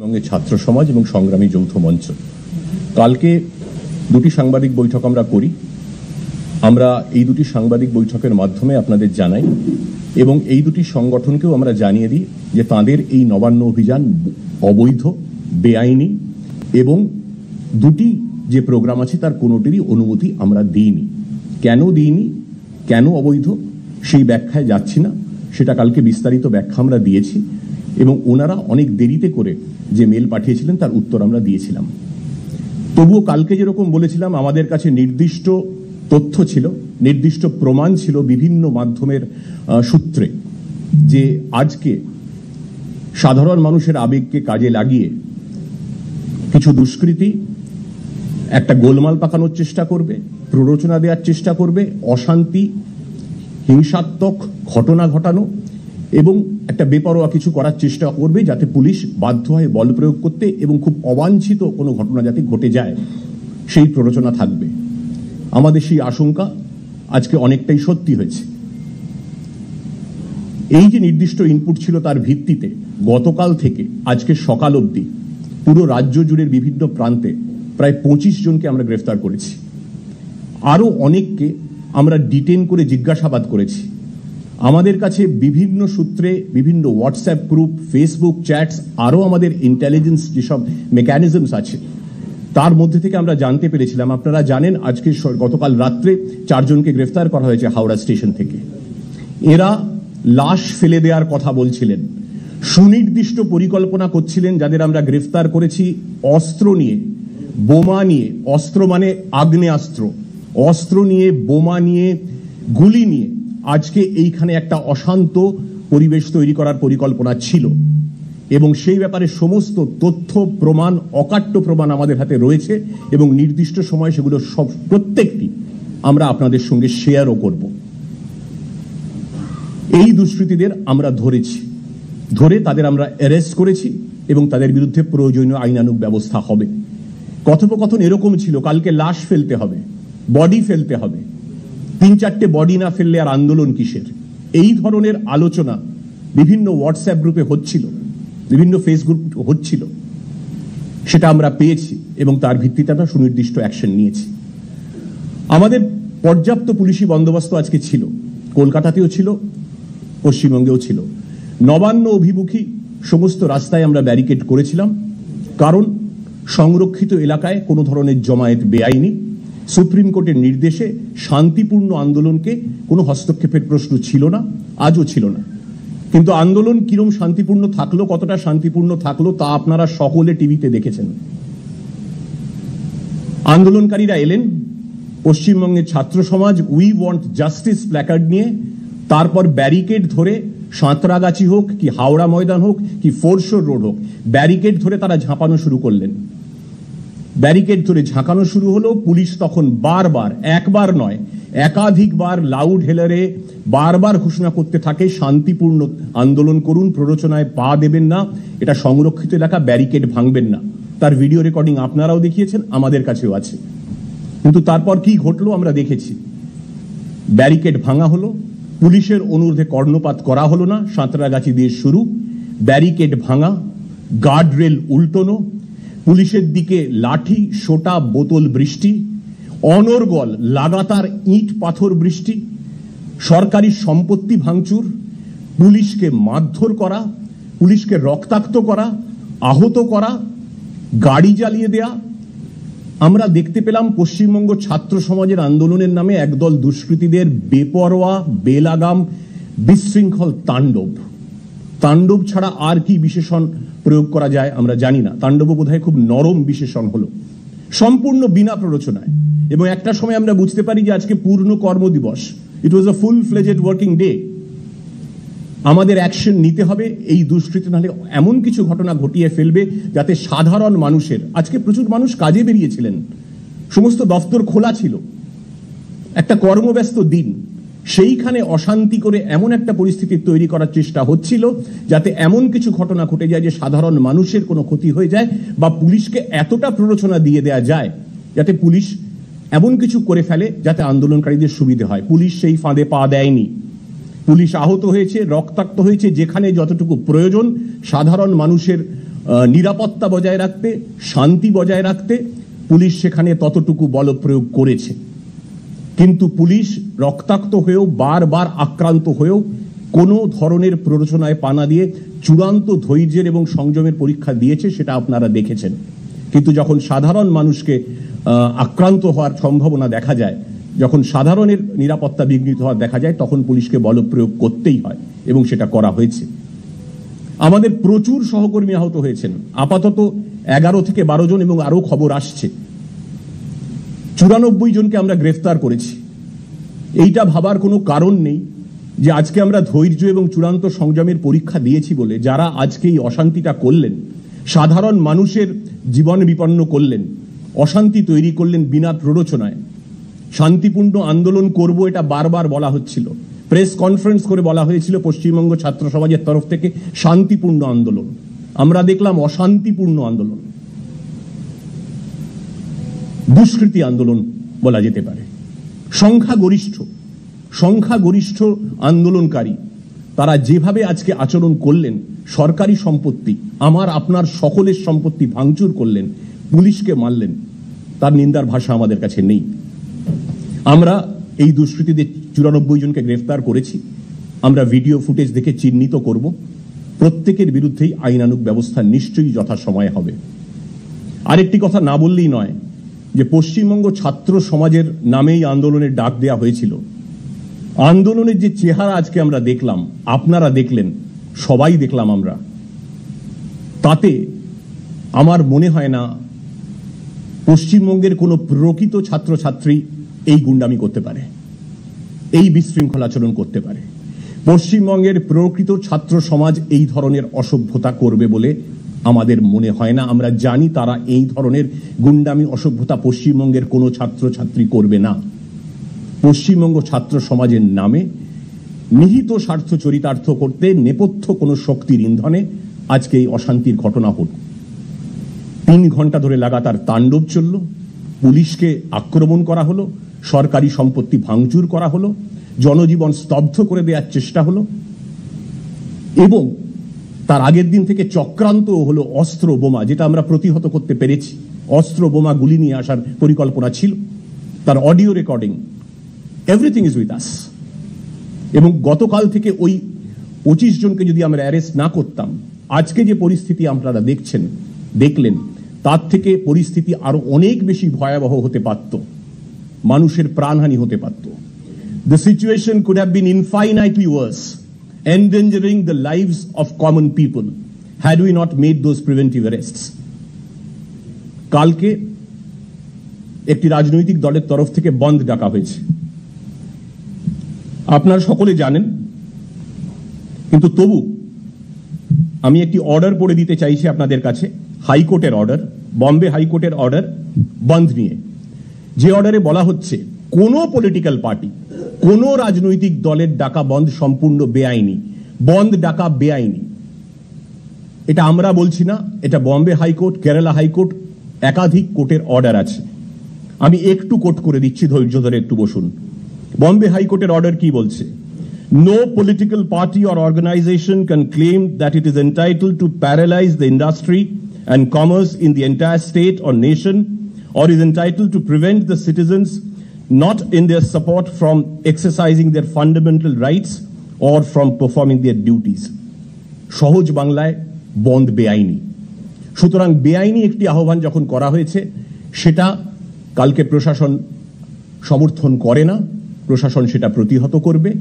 পশ্চিমবঙ্গে ছাত্র সমাজ এবং সংগ্রামী যৌথ মঞ্চ কালকে দুটি সাংবাদিক বৈঠক আমরা করি। আমরা এই দুটি সাংবাদিক বৈঠকের মাধ্যমে আপনাদের জানাই এবং এই দুটি সংগঠনকেও আমরা জানিয়ে দিই যে তাদের এই নবান্ন অভিযান অবৈধ, বেআইনি এবং দুটি যে প্রোগ্রাম আছে তার কোনোটিরই অনুমতি আমরা দিইনি। কেন দিইনি, কেন অবৈধ, সেই ব্যাখ্যায় যাচ্ছি না, সেটা কালকে বিস্তারিত ব্যাখ্যা আমরা দিয়েছি এবং ওনারা অনেক দেরিতে করে যে মেল পাঠিয়েছিলেন তার উত্তর আমরা দিয়েছিলাম। তবুও কালকে যেরকম বলেছিলাম আমাদের কাছে নির্দিষ্ট তথ্য ছিল, নির্দিষ্ট প্রমাণ ছিল বিভিন্ন মাধ্যমের সূত্রে যে আজকে সাধারণ মানুষের আবেগকে কাজে লাগিয়ে কিছু দুষ্কৃতী একটা গোলমাল পাকানোর চেষ্টা করবে, প্ররোচনা দেওয়ার চেষ্টা করবে, অশান্তি, হিংসাত্মক ঘটনা ঘটানো এবং একটা বেপরোয়া কিছু করার চেষ্টা করবে যাতে পুলিশ বাধ্য হয় বল প্রয়োগ করতে এবং খুব অবাঞ্ছিত কোনো ঘটনা যাতে ঘটে যায় সেই প্ররোচনা থাকবে। আমাদের সেই আশঙ্কা আজকে অনেকটাই সত্যি হয়েছে। এই যে নির্দিষ্ট ইনপুট ছিল তার ভিত্তিতে গতকাল থেকে আজকে সকাল অবধি পুরো রাজ্য জুড়ে বিভিন্ন প্রান্তে প্রায় 25 জনকে আমরা গ্রেফতার করেছি। আরো অনেককে আমরা ডিটেন করে জিজ্ঞাসাবাদ করেছি। আমাদের কাছে বিভিন্ন সূত্রে বিভিন্ন হোয়াটসঅ্যাপ গ্রুপ, ফেসবুক চ্যাটস, আরো আমাদের ইন্টেলিজেন্স যেসব মেকানিজমস আছে তার মধ্যে থেকে আমরা জানতে পেরেছিলাম, আপনারা জানেন আজকে গতকাল রাত্রে 4 জনকে গ্রেফতার করা হয়েছে হাওড়া স্টেশন থেকে। এরা লাশ ফেলে দেওয়ার কথা বলছিলেন, সুনির্দিষ্ট পরিকল্পনা করছিলেন। যাদের আমরা গ্রেফতার করেছি অস্ত্র নিয়ে, বোমা নিয়ে, অস্ত্র মানে আগ্নেয়াস্ত্র, অস্ত্র নিয়ে, বোমা নিয়ে, গুলি নিয়ে আজকে এইখানে একটা অশান্ত পরিবেশ তৈরি করার পরিকল্পনা ছিল এবং সেই ব্যাপারে সমস্ত তথ্য প্রমাণ, অকাট্য প্রমাণ আমাদের হাতে রয়েছে এবং নির্দিষ্ট সময় সেগুলো সব প্রত্যেকটি আমরা আপনাদের সঙ্গে শেয়ারও করব। এই দুষ্কৃতীদের আমরা ধরে তাদের আমরা অ্যারেস্ট করেছি এবং তাদের বিরুদ্ধে প্রয়োজনীয় আইনানুগ ব্যবস্থা হবে। কথোপকথন এরকম ছিল, কালকে লাশ ফেলতে হবে, বডি ফেলতে হবে, 3-4টে বডি না ফেললে আর আন্দোলন কিসের, এই ধরনের আলোচনা বিভিন্ন হোয়াটসঅ্যাপ গ্রুপে হচ্ছিল, বিভিন্ন ফেসবুক হচ্ছিল। সেটা আমরা পেয়েছি এবং তার ভিত্তিতে আমরা সুনির্দিষ্ট অ্যাকশন নিয়েছি। আমাদের পর্যাপ্ত পুলিশি বন্দোবস্ত আজকে ছিল, কলকাতাতেও ছিল, পশ্চিমবঙ্গেও ছিল। নবান্ন অভিমুখী সমস্ত রাস্তায় আমরা ব্যারিকেড করেছিলাম, কারণ সংরক্ষিত এলাকায় কোনো ধরনের জমায়েত বেআইনি। সুপ্রিম কোর্টের নির্দেশে শান্তিপূর্ণ আন্দোলনকে কোনো হস্তক্ষেপের প্রশ্ন ছিল না, আজও ছিল না। কিন্তু আন্দোলন কিরম শান্তিপূর্ণ থাকলো, কতটা শান্তিপূর্ণ থাকলো তা আপনারা সকলে টিভিতে দেখেছেন। আন্দোলনকারীরা এলেন পশ্চিমবঙ্গের ছাত্র সমাজ উই ওয়ান্ট জাস্টিস প্ল্যাকার্ড নিয়ে, তারপর ব্যারিকেড ধরে সাঁতরাগাছি হোক কি হাওড়া ময়দান হোক কি ফোরশোর রোড হোক, ব্যারিকেড ধরে তারা ঝাঁপানো শুরু করলেন। ব্যারিকেড ধরে ঝাঁকানো শুরু হলো। পুলিশ তখন বারবার, একবার নয় একাধিকবার লাউড হেলারে বারবার ঘোষণা করতে থাকে শান্তিপূর্ণ আন্দোলন করুন, প্ররোচনায় পা দেবেন না, এটা সংরক্ষিত এলাকা, ব্যারিকেড ভাঙবেন না। তার ভিডিও রেকর্ডিং আপনারাও দেখিয়েছেন, আমাদের কাছেও আছে। কিন্তু তারপর কি ঘটলো আমরা দেখেছি। ব্যারিকেড ভাঙা হলো, পুলিশের অনুরোধে কর্ণপাত করা হলো না, সাঁতরাগাছি দিয়ে শুরু, ব্যারিকেড ভাঙা, গার্ডরেল উল্টোনো, পুলিশের দিকে লাঠি, সোটা, বোতল বৃষ্টি, অনর্গল লাগাতার ইট পাথর বৃষ্টি, সরকারি সম্পত্তি ভাঙচুর, পুলিশকে মারধর করা, পুলিশকে রক্তাক্ত করা, আহত করা, গাড়ি জ্বালিয়ে দেয়া। আমরা দেখতে পেলাম পশ্চিমবঙ্গ ছাত্র সমাজের আন্দোলনের নামে একদল দুষ্কৃতীদের বেপরোয়া, বেলাগাম, বিশৃঙ্খল তাণ্ডব ছাড়া আর কি বিশেষণ প্রয়োগ করা যায় আমরা জানি না। তাণ্ডব বোধহয় খুব নরম বিশেষণ হলো, সম্পূর্ণ বিনা প্ররোচনায়। এবং একটা সময় আমরা বুঝতে পারি যে আজকে পূর্ণ কর্মদিবস, ইট ওয়াজ আ ফুল ফ্লেজেড ওয়ার্কিং ডে। আমাদের অ্যাকশন নিতে হবে। এই দুষ্কৃতি নাহলে এমন কিছু ঘটনা ঘটিয়ে ফেলবে যাতে সাধারণ মানুষের, আজকে প্রচুর মানুষ কাজে বেরিয়েছিলেন, সমস্ত দপ্তর খোলা ছিল, একটা কর্মব্যস্ত দিন, সেইখানে অশান্তি করে এমন একটা পরিস্থিতি তৈরি করার চেষ্টা হচ্ছিল যাতে এমন কিছু ঘটনা ঘটে যায় যে সাধারণ মানুষের কোনো ক্ষতি হয়ে যায় বা পুলিশকে এতটা প্ররোচনা দিয়ে দেয়া যায় যাতে পুলিশ এমন কিছু করে ফেলে যাতে আন্দোলনকারীদের সুবিধা হয়। পুলিশ সেই ফাঁদে পা দেয়নি। পুলিশ আহত হয়েছে, রক্তাক্ত হয়েছে, যেখানে যতটুকু প্রয়োজন সাধারণ মানুষের নিরাপত্তা বজায় রাখতে, শান্তি বজায় রাখতে পুলিশ সেখানে ততটুকু বল প্রয়োগ করেছে। কিন্তু পুলিশ রক্তাক্ত হয়েও, বারবার আক্রান্ত হয়েও কোনো ধরনের প্ররোচনায় পা না দিয়ে চূড়ান্ত ধৈর্যের এবং সংযমের পরীক্ষা দিয়েছে, সেটা আপনারা দেখেছেন। কিন্তু যখন সাধারণ মানুষকে আক্রান্ত হওয়ার সম্ভাবনা দেখা যায়, যখন সাধারণের নিরাপত্তা বিঘ্নিত হওয়া দেখা যায়, তখন পুলিশকে বল প্রয়োগ করতেই হয় এবং সেটা করা হয়েছে। আমাদের প্রচুর সহকর্মী আহত হয়েছেন, আপাতত 11 থেকে 12 জন এবং আরো খবর আসছে। 94 জনকে আমরা গ্রেফতার করেছি। এইটা ভাবার কোনো কারণ নেই যে আজকে আমরা ধৈর্য এবং চূড়ান্ত সংযমের পরীক্ষা দিয়েছি বলে যারা আজকে এই অশান্তিটা করলেন, সাধারণ মানুষের জীবন বিপন্ন করলেন, অশান্তি তৈরি করলেন বিনা প্ররোচনায়। শান্তিপূর্ণ আন্দোলন করব এটা বারবার বলা হচ্ছিল, প্রেস কনফারেন্স করে বলা হয়েছিল পশ্চিমবঙ্গ ছাত্র সমাজের তরফ থেকে শান্তিপূর্ণ আন্দোলন। আমরা দেখলাম অশান্তিপূর্ণ আন্দোলন, দুষ্কৃতী আন্দোলন বলা যেতে পারে। সংখ্যাগরিষ্ঠ আন্দোলনকারী তারা যেভাবে আজকে আচরণ করলেন, সরকারি সম্পত্তি, আমার আপনার সকলের সম্পত্তি ভাঙচুর করলেন, পুলিশকে মারলেন, তার নিন্দার ভাষা আমাদের কাছে নেই। আমরা এই দুষ্কৃতীদের 94 জনকে গ্রেফতার করেছি। আমরা ভিডিও ফুটেজ দেখে চিহ্নিত করব। প্রত্যেকের বিরুদ্ধেই আইনানুগ ব্যবস্থা নিশ্চয়ই যথাসময়ে হবে। আরেকটি কথা না বললেই নয় যে পশ্চিমবঙ্গ ছাত্র সমাজের নামেই আন্দোলনের ডাক দেয়া হয়েছিল। আন্দোলনের যে চেহারা আজকে আমরা দেখলাম, আপনারা দেখলেন, সবাই দেখলাম আমরা, তাতে আমার মনে হয় না পশ্চিমবঙ্গের কোনো প্রকৃত ছাত্রছাত্রী এই গুন্ডামি করতে পারে, এই বিশৃঙ্খল আচরণ করতে পারে। পশ্চিমবঙ্গের প্রকৃত ছাত্র সমাজ এই ধরনের অসভ্যতা করবে বলে আমাদের মনে হয় না। আমরা জানি তারা এই ধরনের গুন্ডামি, অসভ্যতা পশ্চিমবঙ্গের কোনো ছাত্রছাত্রী করবে না। পশ্চিমবঙ্গ ছাত্র সমাজের নামে নিহিত স্বার্থ চরিতার্থ করতে নেপথ্য কোনো শক্তির ইন্ধনে আজকে এই অশান্তির ঘটনা হল। 3 ঘন্টা ধরে লাগাতার তাণ্ডব চলল, পুলিশকে আক্রমণ করা হলো, সরকারি সম্পত্তি ভাঙচুর করা হলো, জনজীবন স্তব্ধ করে দেওয়ার চেষ্টা হলো, এবং তার আগের দিন থেকে চক্রান্ত হলো অস্ত্র বোমা, যেটা আমরা প্রতিহত করতে পেরেছি। অস্ত্র বোমা গুলি নিয়ে আসার পরিকল্পনা ছিল, তার audio recording, everything is with us. এবং গতকাল থেকে ওই 25 জনকে যদি আমরা অ্যারেস্ট না করতাম, আজকে যে পরিস্থিতি আপনারা দেখলেন, তার থেকে পরিস্থিতি আরো অনেক বেশি ভয়াবহ হতে পারত, মানুষের প্রাণহানি হতে পারত। The situation could have been infinitely worse, endangering the lives of common people had we not made those preventive arrests. কালকে একটি রাজনৈতিক দলের তরফ থেকে বন্ধ ডাকা হয়েছে, আপনারা সকলে জানেন। কিন্তু তবু আমি একটি অর্ডার পড়ে দিতে চাইছি আপনাদের কাছে, হাইকোর্টের অর্ডার, বম্বে হাইকোর্টের অর্ডার বন্ধ নিয়ে। যে অর্ডারে বলা হচ্ছে কোন পলিটিক্যাল পার্টি, কোন রাজনৈতিক দলের ডাকা বন্ধ সম্পূর্ণ বেআইনি, বন্ধ ডাকা বেআইনি। এটা আমরা বলছি না, এটা বম্বে হাইকোর্ট, কেরালা হাইকোর্ট, একাধিক কোর্টের অর্ডার আছে। আমি একটু কোট করে দিচ্ছি, ধৈর্য ধরে একটু বসুন। বম্বে হাইকোর্টের অর্ডার কি বলছে? No political party or organization can claim that it is entitled to paralyze the industry and commerce in the entire state or nation, or is entitled to prevent the citizens not in their support from exercising their fundamental rights or from performing their duties. সহজ বাংলায় বন্ধ বেআইনি। সুতরাং বেআইনি একটি আহ্বান যখন করা হয়েছে, সেটা কালকে প্রশাসন সমর্থন করে না, প্রশাসন সেটা প্রতিহত করবে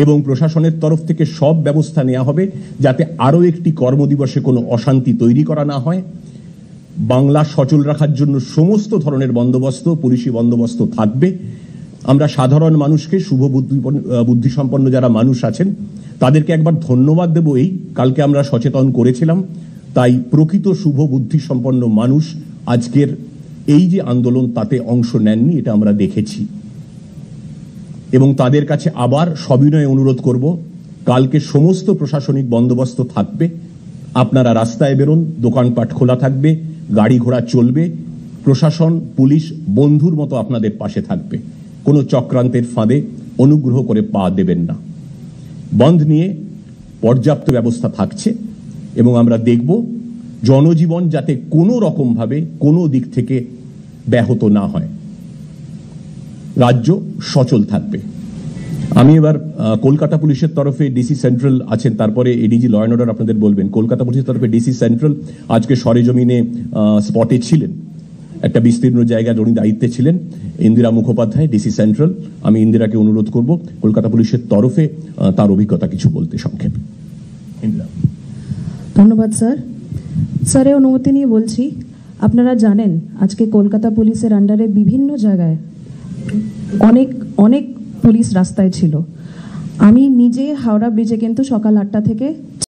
এবং প্রশাসনের তরফ থেকে সব ব্যবস্থা নেওয়া হবে যাতে আরো একটি কর্মদিবসে কোনো অশান্তি তৈরি করা না হয়। বাংলা সচল রাখার জন্য সমস্ত ধরনের বন্দোবস্ত, পুলিশি বন্দোবস্ত থাকবে। আমরা সাধারণ মানুষকে, শুভ বুদ্ধিসম্পন্ন যারা মানুষ আছেন, তাদেরকে একবার ধন্যবাদ দেব। এই কালকে আমরা সচেতন করেছিলাম, তাই প্রকৃত শুভ বুদ্ধিসম্পন্ন মানুষ আজকের এই যে আন্দোলন তাতে অংশ নেননি, এটা আমরা দেখেছি। এবং তাদের কাছে আবার সবিনয়ে অনুরোধ করব, কালকে সমস্ত প্রশাসনিক বন্দোবস্ত থাকবে। আপনারা রাস্তায় বেরোন, দোকানপাট খোলা থাকবে, গাড়ি ঘোড়া চলবে, প্রশাসন, পুলিশ বন্ধুর মতো আপনাদের পাশে থাকবে। কোনো চক্রান্তের ফাঁদে অনুগ্রহ করে পা দেবেন না। বন্ধ নিয়ে পর্যাপ্ত ব্যবস্থা থাকছে এবং আমরা দেখব জনজীবন যাতে কোনো রকম ভাবে কোনো দিক থেকে ব্যাহত না হয়, রাজ্য সচল থাকবে। আমি এবার কলকাতা পুলিশের তরফে ডিসি সেন্ট্রাল আছেন, তারপরে এডিজি ল অ্যান্ড অর্ডার আপনাদের বলবেন। কলকাতা পুলিশের তরফে ডিসি সেন্ট্রাল আজকে সরেজমিনে স্পটে ছিলেন, একটা বিস্তীর্ণ জায়গা উনি দায়িত্বে ছিলেন। ইন্দিরা মুখোপাধ্যায়, ডিসি সেন্ট্রাল, আমি ইন্দিরাকে অনুরোধ করব কলকাতা পুলিশের তরফে তার অভিজ্ঞতা কিছু বলতে সংক্ষেপে। ইন্দিরা। ধন্যবাদ স্যার। স্যারের অনুমতি নিয়ে বলছি, আপনারা জানেন আজকে কলকাতা পুলিশের আন্ডারে বিভিন্ন জায়গায় অনেক অনেক পুলিশ রাস্তায় ছিল। আমি নিজে হাওড়া ব্রিজে কিন্তু সকাল 8টা থেকে